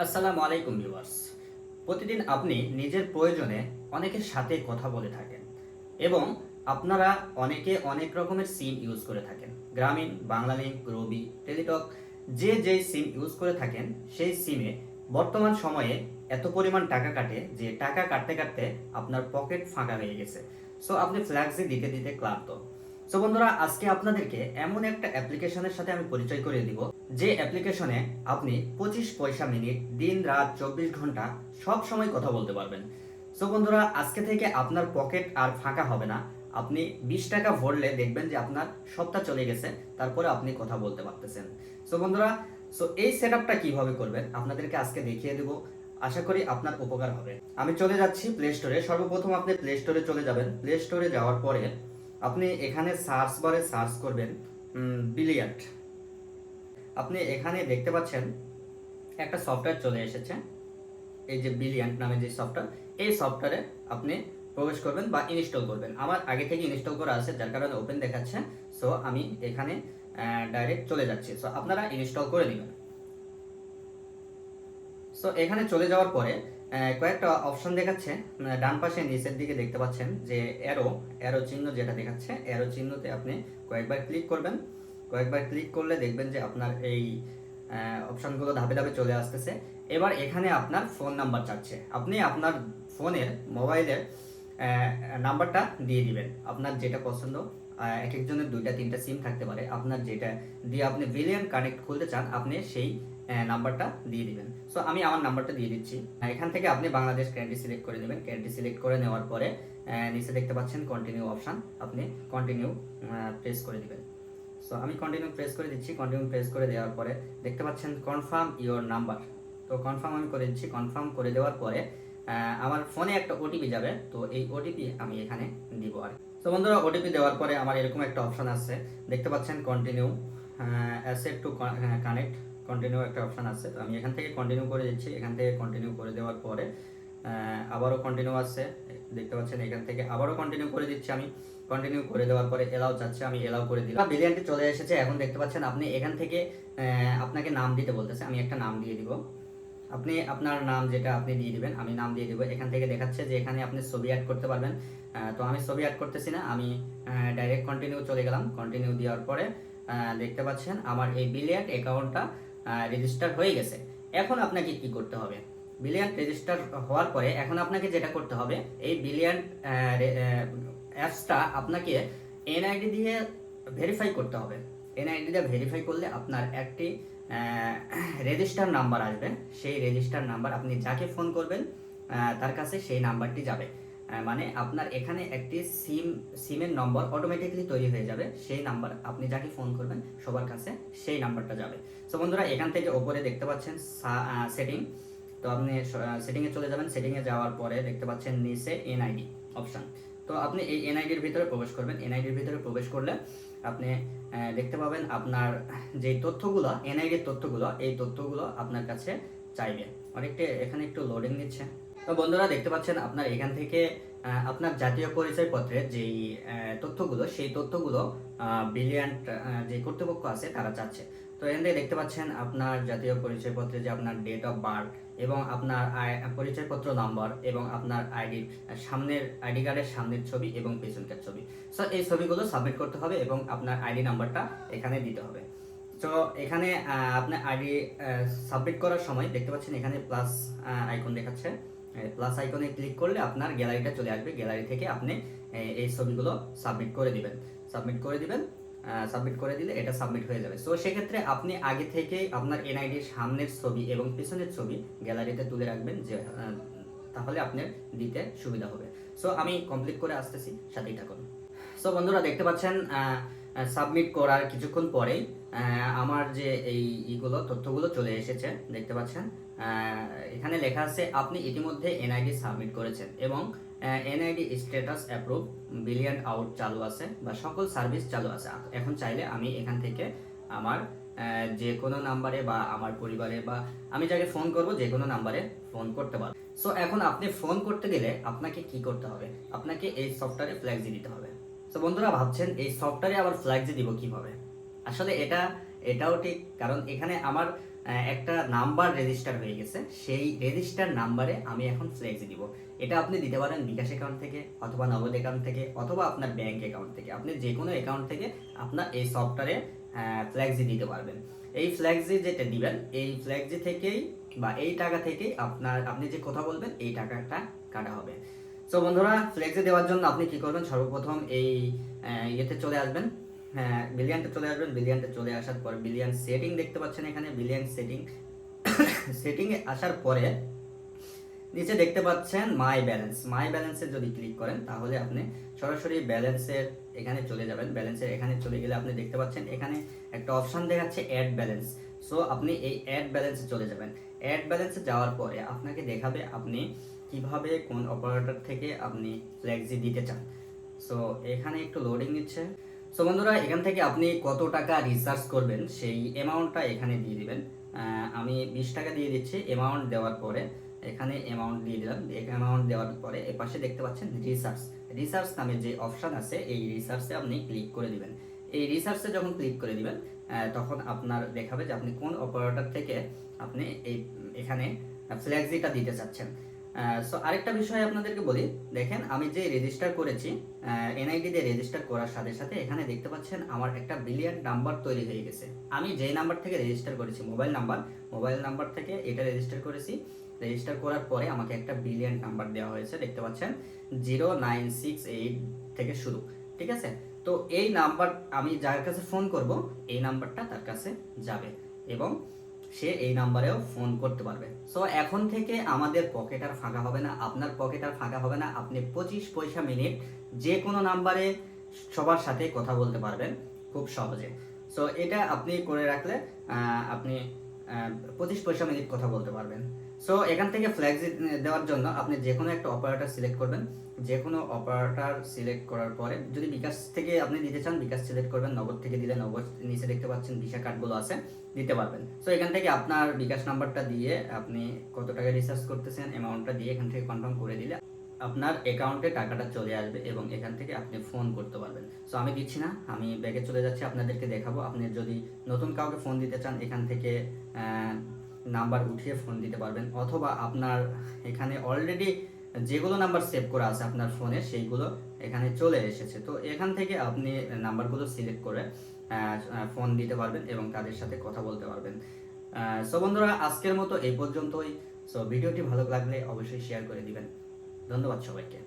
আসসালামু আলাইকুম ভিউয়ার্স। প্রতিদিন আপনি নিজের প্রয়োজনে অনেকের সাথে কথা বলে থাকেন এবং আপনারা অনেকে অনেক রকমের সিম ইউজ করে থাকেন। গ্রামীণ, বাংলালিংক, রবি, টেলিটক, যে যেই সিম ইউজ করে থাকেন সেই সিমে বর্তমান সময়ে এত পরিমাণ টাকা কাটে যে টাকা কাটতে কাটতে আপনার পকেট ফাঁকা হয়ে গেছে। সো আপনি ফ্ল্যাক্সি দিতে দিতে ক্লান্ত। সো বন্ধুরা, আজকে আপনাদেরকে এমন একটা অ্যাপ্লিকেশনের সাথে আমি পরিচয় করিয়ে দিব যে অ্যাপ্লিকেশনে আপনি 25 পয়সা মিনিট দিন রাত 24 ঘন্টা সব সময় কথা বলতে পারবেন। সো বন্ধুরা, আজকে থেকে আপনার পকেট আর ফাঁকা হবে না। আপনি 20 টাকা ভরলে দেখবেন যে আপনার সপ্তাহ চলে গেছে, তারপরে আপনি কথা বলতে পারতেছেন। সো বন্ধুরা, এই সেটআপটা কিভাবে করবেন আপনাদেরকে আজকে দেখিয়ে দেব। আশা করি আপনার উপকার হবে। আমি চলে যাচ্ছি প্লে স্টোরে। সর্বপ্রথম আপনি প্লে স্টোরে চলে যাবেন। প্লে স্টোরে যাওয়ার পরে আপনি এখানে সার্চ বারে সার্চ করবেন বিলিয়ার্ড। আপনি এখানে দেখতে পাচ্ছেন একটা সফটওয়্যার চলে এসেছে, এই যে বিলিয়ান্ট নামে যে সফটওয়্যার, এই সফটওয়্যারে আপনি প্রবেশ করবেন বা ইনস্টল করবেন। আমার আগে থেকে ইনস্টল করা আছে, যার কারণে ওপেন দেখাচ্ছে। সো আমি এখানে ডাইরেক্ট চলে যাচ্ছি। সো আপনারা ইনস্টল করে নেবেন। সো এখানে চলে যাওয়ার পরে কয়েকটা অপশন দেখাচ্ছে। ডান পাশে নিচের দিকে দেখতে পাচ্ছেন যে অ্যারো অ্যারো চিহ্ন যেটা দেখাচ্ছে, অ্যারো চিহ্নতে আপনি কয়েকবার ক্লিক করবেন। কয়েকবার ক্লিক করলে দেখবেন যে আপনার এই অপশনগুলো ধাপে ধাপে চলে আসতেছে। এবার এখানে আপনার ফোন নাম্বার চাচ্ছে। আপনি আপনার ফোনের মোবাইলের নাম্বারটা দিয়ে দিবেন, আপনার যেটা পছন্দ। এক একজনের 2টা 3টা সিম থাকতে পারে, আপনার যেটা দিয়ে আপনি বিলিয়ন কানেক্ট খুলতে চান আপনি সেই নাম্বারটা দিয়ে দিবেন। সো আমি আমার নাম্বারটা দিয়ে দিচ্ছি। এখান থেকে আপনি বাংলাদেশ কান্ট্রি সিলেক্ট করে নেবেন। কান্ট্রি সিলেক্ট করে নেওয়ার পরে নিচে দেখতে পাচ্ছেন কন্টিনিউ অপশন, আপনি কন্টিনিউ প্রেস করে দিবেন। সো আমি কন্টিনিউ প্রেস করে দিচ্ছি। কন্টিনিউ প্রেস করে দেওয়ার পরে দেখতে পাচ্ছেন কনফার্ম ইওর নাম্বার। তো কনফার্ম আমি করে দিচ্ছি। কনফার্ম করে দেওয়ার পরে আমার ফোনে একটা ওটিপি যাবে, তো এই ওটিপি আমি এখানে দিব। আর তো বন্ধুরা, ওটিপি দেওয়ার পরে আমার এরকম একটা অপশন আছে, দেখতে পাচ্ছেন continue asset to connect, continue একটা অপশন আছে। তো আমি এখান থেকে কন্টিনিউ করে দিচ্ছি। এখান থেকে কন্টিনিউ করে দেওয়ার পরে আবারও কন্টিনিউ আছে, দেখতে পাচ্ছেন। এখান থেকে আবারও কন্টিনিউ করে দিচ্ছি। আমি কন্টিনিউ করে দেওয়ার পরে এলাও চাচ্ছে, আমি এলাও করে দিলাম। বিলিয়নটি চলে এসেছে। এখন দেখতে পাচ্ছেন আপনি এখান থেকে আপনাকে নাম দিতে বলতেছে। আমি একটা নাম দিয়ে দিব। আপনি আপনার নাম যেটা আপনি দিয়ে দিবেন, আমি নাম দিয়ে দিব। এখান থেকে দেখাচ্ছে যে এখানে আপনি ছবি অ্যাড করতে পারবেন। তো আমি ছবি অ্যাড করতেছি না, আমি ডাইরেক্ট কন্টিনিউ চলে গেলাম। কন্টিনিউ দেওয়ার পরে দেখতে পাচ্ছেন আমার এই বিলিয়ন অ্যাকাউন্টটা রেজিস্টার হয়ে গেছে। এখন আপনাকে কি করতে হবে? বিলিয়ন রেজিস্টার হওয়ার পরে এখন আপনাকে যেটা করতে হবে, এই বিলিয়ন অ্যাপসটা আপনাকে এনআইডি দিয়ে ভেরিফাই করতে হবে। এনআইডি দিয়ে ভেরিফাই করলে আপনার একটি রেজিস্টার নাম্বার আসবে। সেই রেজিস্টার নাম্বার আপনি যাকে ফোন করবেন তার কাছে সেই নাম্বারটি যাবে। মানে আপনার এখানে একটি সিমের নম্বর অটোমেটিকলি তৈরি হয়ে যাবে। সেই নাম্বার আপনি যাকে ফোন করবেন সবার কাছে সেই নাম্বারটা যাবে। সো বন্ধুরা, এখান থেকে ওপরে দেখতে পাচ্ছেন সেটিং। তো আপনি সেটিংয়ে চলে যাবেন। সেটিংয়ে যাওয়ার পরে দেখতে পাচ্ছেন নিচে এনআইডি অপশান। তো আপনি এই এনআইডির ভিতরে প্রবেশ করবেন। এনআইডির ভিতরে প্রবেশ করলে আপনি দেখতে পাবেন আপনার যে তথ্যগুলো, এনআইডির তথ্যগুলো, এই তথ্যগুলো আপনার কাছে চাইবে। অনেকটা এখানে একটু লোডিং নিচ্ছে। তো বন্ধুরা, দেখতে পাচ্ছেন আপনার এখান থেকে আপনার জাতীয় পরিচয়পত্রের যেই তথ্যগুলো, সেই তথ্যগুলো বিলিয়ন্ট যে কর্তৃপক্ষ আছে তারা চাচ্ছে। তো এখান থেকে দেখতে পাচ্ছেন আপনার জাতীয় পরিচয়পত্রে যে আপনার ডেট অফ বার্থ এবং আপনার পরিচয়পত্র নাম্বার এবং আপনার আইডির সামনের আইডি কার্ডের সামনের ছবি এবং পেছনকার ছবি। সো এই ছবিগুলো সাবমিট করতে হবে এবং আপনার আইডি নাম্বারটা এখানে দিতে হবে। তো এখানে আপনার আইডি সাবমিট করার সময় দেখতে পাচ্ছেন এখানে প্লাস আইকন দেখাচ্ছে। প্লাস আইকনে ক্লিক করলে আপনার গ্যালারিটা চলে আসবে। গ্যালারি থেকে আপনি এই ছবিগুলো সাবমিট করে দিবেন। সাবমিট করে দিবেন। সাবমিট করে দিলে এটা সাবমিট হয়ে যাবে। সো সেক্ষেত্রে আপনি আগে থেকেই আপনার এনআইডির সামনের ছবি এবং পিছনের ছবি গ্যালারিতে তুলে রাখবেন, যে তাহলে আপনার দিতে সুবিধা হবে। সো আমি কমপ্লিট করে আসতেছি, সাথেই থাকুন। সো বন্ধুরা, দেখতে পাচ্ছেন সাবমিট করার কিছুক্ষণ পরেই আমার যে এইগুলো তথ্যগুলো চলে এসেছে। দেখতে পাচ্ছেন এখানে লেখা আছে আপনি ইতিমধ্যে এনআইডি সাবমিট করেছেন এবং NID status approve, billion out চালু আছে বা সকল সার্ভিস চালু আছে। এখন চাইলে আমি এখান থেকে আমার যে কোনো নাম্বারে বা আমার পরিবারে বা আমি যাকে ফোন করব যে কোনো নাম্বারে ফোন করতে পারবো। সো এখন আপনি ফোন করতে গেলে আপনাকে কি করতে হবে? আপনাকে এই সফটওয়্যারে ফ্ল্যাক্সি দিতে হবে। তো বন্ধুরা, ভাবছেন এই সফটওয়্যারে আবার ফ্ল্যাক্সি দিব কিভাবে? আসলে এটাও ঠিক, কারণ এখানে আমার একটা নাম্বার রেজিস্টার হয়ে গেছে, সেই রেজিস্টার নাম্বারে আমি এখন ফ্লেক্সি দিব। এটা আপনি দিতে পারেন বিকাশ অ্যাকাউন্ট থেকে, অথবা নগদ অ্যাকাউন্ট থেকে, অথবা আপনার ব্যাংক অ্যাকাউন্ট থেকে। আপনি যে কোনো অ্যাকাউন্ট থেকে আপনার এই সফটওয়্যারে ফ্লেক্সি দিতে পারবেন। এই ফ্লেক্সি যেটা দিবেন, এই ফ্লেক্সি থেকেই বা এই টাকা থেকেই আপনি যে কথা বলবেন এই টাকাটা কাটা হবে। সো বন্ধুরা, ফ্লেক্সি দেওয়ার জন্য আপনি কি করবেন, সর্বপ্রথম এই ইয়েতে চলে আসবেন, হ্যাঁ বিলিয়নতে চলে আসবেন। বিলিয়নতে চলে আসার পর বিলিয়ন সেটিং দেখতে পাচ্ছেন এখানে, বিলিয়ন সেটিং সেটিংয়ে আসার পরে নিচে দেখতে পাচ্ছেন মাই ব্যালেন্স। মাই ব্যালেন্সে যদি ক্লিক করেন তাহলে আপনি সরাসরি ব্যালেন্সের এখানে চলে যাবেন। ব্যালেন্সের এখানে চলে গেলে আপনি দেখতে পাচ্ছেন এখানে একটা অপশন দেখাচ্ছে অ্যাড ব্যালেন্স। সো আপনি এই অ্যাড ব্যালেন্সে চলে যাবেন। অ্যাড ব্যালেন্সে যাওয়ার পরে আপনাকে দেখাবে আপনি কিভাবে কোন অপারেটর থেকে আপনি ফ্লেক্সি দিতে চান। সো এখানে একটু লোডিং নিচ্ছে। সো বন্ধুরা, এখান থেকে আপনি কত টাকা রিচার্জ করবেন সেই অ্যামাউন্টটা এখানে দিয়ে দিবেন। আমি 20 টাকা দিয়ে দিচ্ছি। অ্যামাউন্ট দেওয়ার পরে এখানে অ্যামাউন্ট দিয়ে দিলাম। অ্যামাউন্ট দেওয়ার পরে এ পাশে দেখতে পাচ্ছেন রিসার্চ। রিসার্চ নামে যে অপশন আছে, এই রিসার্চে আপনি ক্লিক করে দিবেন। এই রিসার্চে যখন ক্লিক করে দিবেন তখন আপনার দেখাবে যে আপনি কোন অপারেটর থেকে আপনি এখানে ফ্ল্যাক্সিটা দিতে চাচ্ছেন। সো আরেকটা বিষয় আপনাদেরকে বলি, দেখেন আমি যে রেজিস্টার করেছি, এনআইডি দিয়ে রেজিস্টার করার সাথে সাথে এখানে দেখতে পাচ্ছেন আমার একটা বিলিয়ন নাম্বার তৈরি হয়ে গেছে। আমি যেই নাম্বার থেকে রেজিস্টার করেছি, মোবাইল নাম্বার থেকে এটা রেজিস্টার করেছি। রেজিস্টার করার পরে আমাকে একটা বিলিয়ন নাম্বার দেওয়া হয়েছে, দেখতে পাচ্ছেন 0968 থেকে শুরু। ঠিক আছে, তো এই নাম্বার আমি যার কাছে ফোন করব এই নাম্বারটা তার কাছে যাবে এবং সে এই নাম্বারেও ফোন করতে পারবে। সো এখন থেকে আমাদের পকেট আর ফাঁকা হবে না, আপনার পকেট আর ফাঁকা হবে না। আপনি 25 পয়সা মিনিট যে কোনো নাম্বারে সবার সাথে কথা বলতে পারবেন খুব সহজে। সো এটা আপনি করে রাখলে আপনি 25 পয়সা মিনিট কথা বলতে পারবেন। সো এখান থেকে ফ্ল্যাক্সি দেওয়ার জন্য আপনি যে কোনো একটা অপারেটর সিলেক্ট করবেন। যে কোনো অপারেটর সিলেক্ট করার পরে যদি বিকাশ থেকে আপনি দিতে চান বিকাশ সিলেক্ট করবেন, নগদ থেকে দিলে নগদ, নিচে দেখতে পাচ্ছেন ভিসা কার্ডগুলো আছে, দিতে পারবেন। সো এখান থেকে আপনার বিকাশ নাম্বারটা দিয়ে আপনি কত টাকা রিচার্জ করতেছেন অ্যামাউন্টটা দিয়ে এখান থেকে কনফার্ম করে দিলে আপনার অ্যাকাউন্টে টাকাটা চলে আসবে এবং এখান থেকে আপনি ফোন করতে পারবেন। সো আমি দিচ্ছি না, আমি ব্যাগে চলে যাচ্ছি, আপনাদেরকে দেখাবো। আপনি যদি নতুন কাউকে ফোন দিতে চান এখান থেকে নাম্বার উঠিয়ে ফোন দিতে পারবেন, অথবা আপনার এখানে অলরেডি যেগুলো নাম্বার সেভ করা আছে আপনার ফোনে সেইগুলো এখানে চলে এসেছে। তো এখান থেকে আপনি নাম্বারগুলো সিলেক্ট করে ফোন দিতে পারবেন এবং তাদের সাথে কথা বলতে পারবেন। সো বন্ধুরা, আজকের মতো এই পর্যন্তই। সো ভিডিওটি ভালো লাগলে অবশ্যই শেয়ার করে দিবেন। ধন্যবাদ সবাইকে।